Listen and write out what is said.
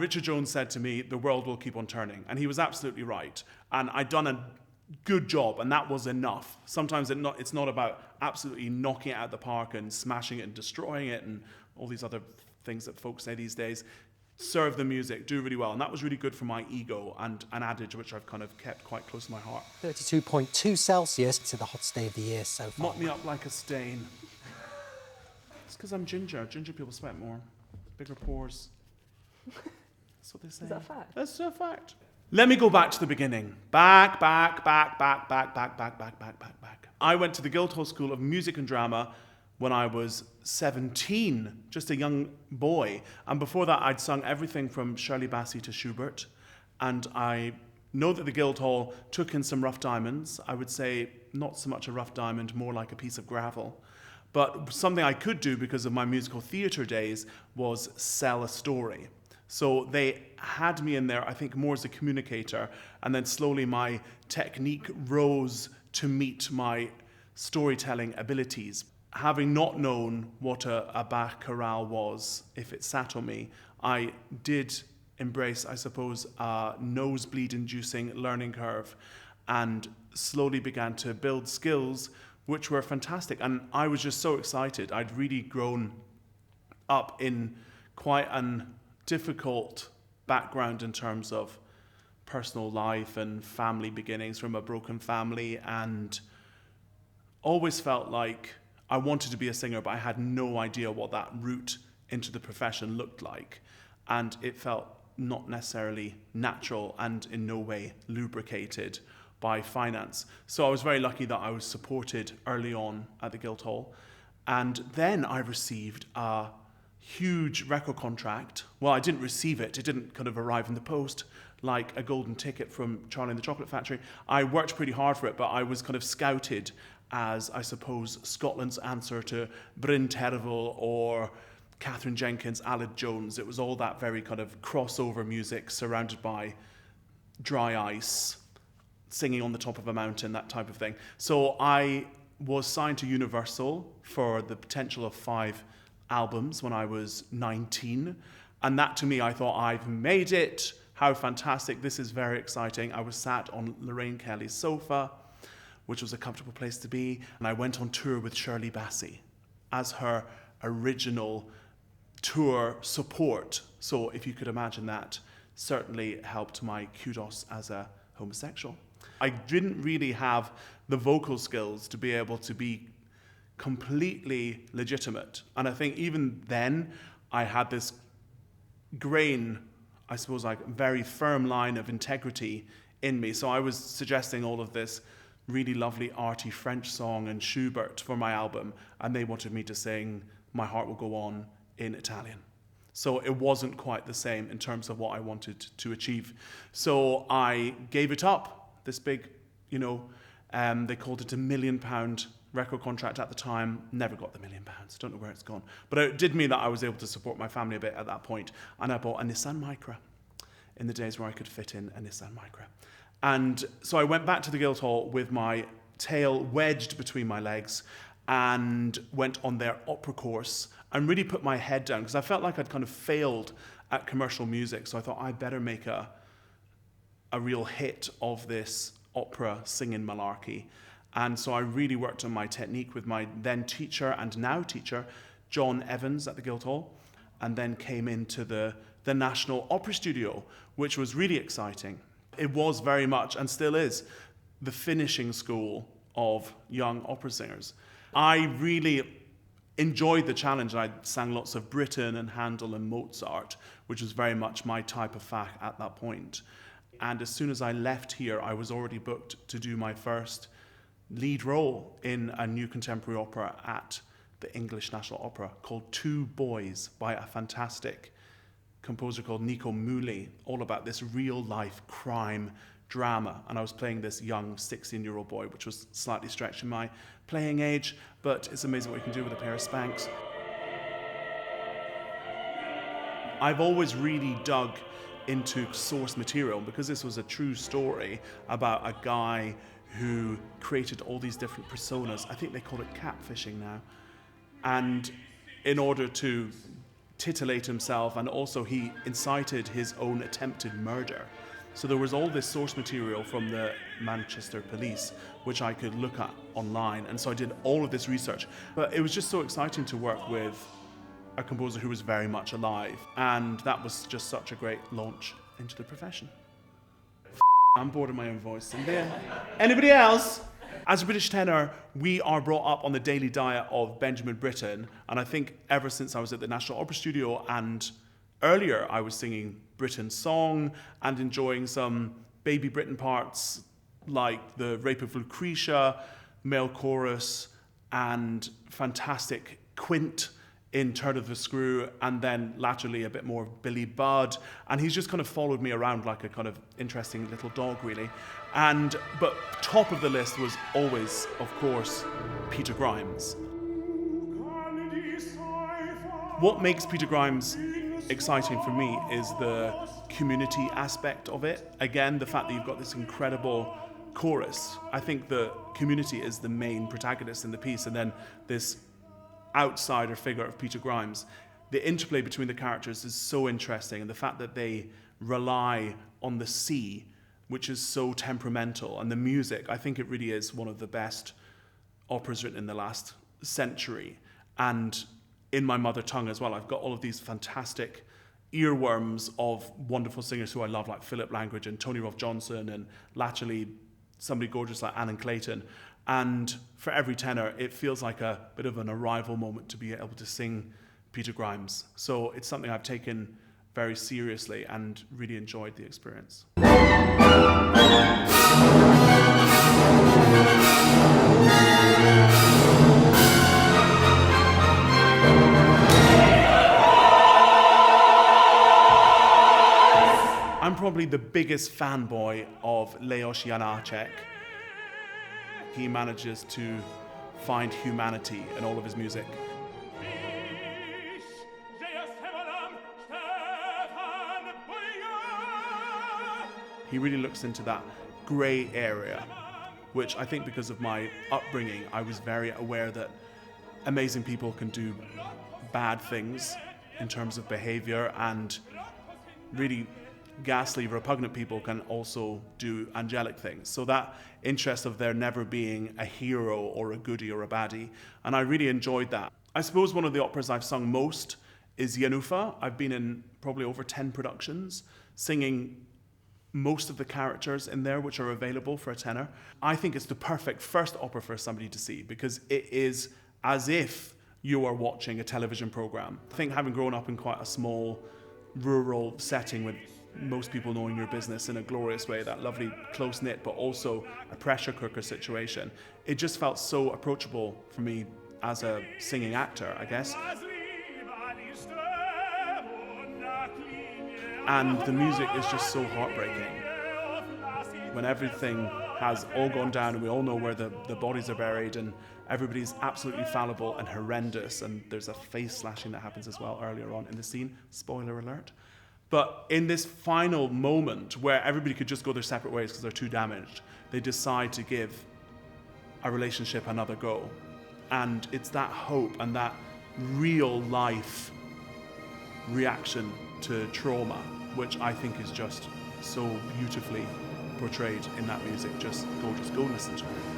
Richard Jones said to me, the world will keep on turning. And he was absolutely right. And I'd done a good job, and that was enough. Sometimes it's not about absolutely knocking it out of the park and smashing it and destroying it and all these other things that folks say these days. Serve the music, do really well. And that was really good for my ego, and an adage which I've kind of kept quite close to my heart. 32.2 Celsius to the hottest day of the year so far. Mop me up like a stain. It's because I'm ginger. Ginger people sweat more. Bigger pores. That's what they say. Is that a fact? That's a fact. Let me go back to the beginning. Back. I went to the Guildhall School of Music and Drama when I was 17, just a young boy. And before that, I'd sung everything from Shirley Bassey to Schubert. And I know that the Guildhall took in some rough diamonds. I would say not so much a rough diamond, more like a piece of gravel. But something I could do because of my musical theatre days was sell a story. So they had me in there, I think, more as a communicator, and then slowly my technique rose to meet my storytelling abilities. Having not known what a Bach chorale was, if it sat on me, I did embrace, I suppose, a nosebleed-inducing learning curve, and slowly began to build skills which were fantastic. And I was just so excited. I'd really grown up in quite an difficult background in terms of personal life and family beginnings, from a broken family, and always felt like I wanted to be a singer, but I had no idea what that route into the profession looked like. And it felt not necessarily natural and in no way lubricated by finance. So I was very lucky that I was supported early on at the Guildhall. And then I received a huge record contract. Well, I didn't receive it. It didn't kind of arrive in the post like a golden ticket from Charlie and the Chocolate Factory. I worked pretty hard for it, but I was kind of scouted as, I suppose, Scotland's answer to Bryn Terfel or Catherine Jenkins, Aled Jones. It was all that very kind of crossover music surrounded by dry ice, singing on the top of a mountain, that type of thing. So I was signed to Universal for the potential of 5 albums when I was 19. And that, to me, I thought, I've made it. How fantastic. This is very exciting. I was sat on Lorraine Kelly's sofa, which was a comfortable place to be. And I went on tour with Shirley Bassey as her original tour support. So if you could imagine that, certainly helped my kudos as a homosexual. I didn't really have the vocal skills to be able to be completely legitimate. And I think even then, I had this grain, I suppose, like very firm line of integrity in me. So I was suggesting all of this really lovely arty French song and Schubert for my album, and they wanted me to sing My Heart Will Go On in Italian. So it wasn't quite the same in terms of what I wanted to achieve. So I gave it up, this big, they called it £1 million record contract at the time. Never got the £1 million. Don't know where it's gone. But it did mean that I was able to support my family a bit at that point. And I bought a Nissan Micra in the days where I could fit in a Nissan Micra. And so I went back to the Guildhall with my tail wedged between my legs and went on their opera course and really put my head down because I felt like I'd kind of failed at commercial music. So I thought I'd better make a real hit of this opera singing malarkey. And so I really worked on my technique with my then teacher and now teacher, John Evans at the Guildhall, and then came into the National Opera Studio, which was really exciting. It was very much, and still is, the finishing school of young opera singers. I really enjoyed the challenge. I sang lots of Britten and Handel and Mozart, which was very much my type of fac at that point. And as soon as I left here, I was already booked to do my first lead role in a new contemporary opera at the English National Opera called Two Boys by a fantastic composer called Nico Muhly, all about this real-life crime drama. And I was playing this young 16-year-old boy, which was slightly stretching my playing age, but it's amazing what you can do with a pair of Spanx. I've always really dug into source material because this was a true story about a guy who created all these different personas. I think they call it catfishing now. And in order to titillate himself, and also he incited his own attempted murder. So there was all this source material from the Manchester police which I could look at online, and so I did all of this research. But it was just so exciting to work with a composer who was very much alive, and that was just such a great launch into the profession. I'm bored of my own voice. And then, anybody else? As a British tenor, we are brought up on the daily diet of Benjamin Britten, and I think ever since I was at the National Opera Studio and earlier I was singing Britten's song and enjoying some baby Britten parts like the Rape of Lucretia, male chorus, and fantastic quint in Turn of the Screw, and then laterally a bit more Billy Budd, and he's just kind of followed me around like a kind of interesting little dog, really. But top of the list was always, of course, Peter Grimes. What makes Peter Grimes exciting for me is the community aspect of it. Again, the fact that you've got this incredible chorus. I think the community is the main protagonist in the piece, and then this outsider figure of Peter Grimes. The interplay between the characters is so interesting, and the fact that they rely on the sea, which is so temperamental, and the music, I think it really is one of the best operas written in the last century. And in my mother tongue as well, I've got all of these fantastic earworms of wonderful singers who I love, like Philip Langridge and Tony Rolfe Johnson, and latterly somebody gorgeous like Annan Clayton. And for every tenor, it feels like a bit of an arrival moment to be able to sing Peter Grimes. So it's something I've taken very seriously and really enjoyed the experience. I'm probably the biggest fanboy of Leos Janacek. He manages to find humanity in all of his music. He really looks into that grey area, which I think because of my upbringing, I was very aware that amazing people can do bad things in terms of behavior, and really ghastly, repugnant people can also do angelic things. So that interest of there never being a hero or a goodie or a baddie, and I really enjoyed that. I suppose one of the operas I've sung most is Jenůfa. I've been in probably over 10 productions, singing most of the characters in there which are available for a tenor. I think it's the perfect first opera for somebody to see, because it is as if you are watching a television program. I think having grown up in quite a small rural setting with most people knowing your business in a glorious way, that lovely close-knit but also a pressure cooker situation, it just felt so approachable for me as a singing actor, I guess. And the music is just so heartbreaking. When everything has all gone down and we all know where the bodies are buried and everybody's absolutely fallible and horrendous, and there's a face slashing that happens as well earlier on in the scene, spoiler alert. But in this final moment where everybody could just go their separate ways because they're too damaged, they decide to give a relationship another go. And it's that hope and that real life reaction to trauma, which I think is just so beautifully portrayed in that music. Just gorgeous. Go listen to it.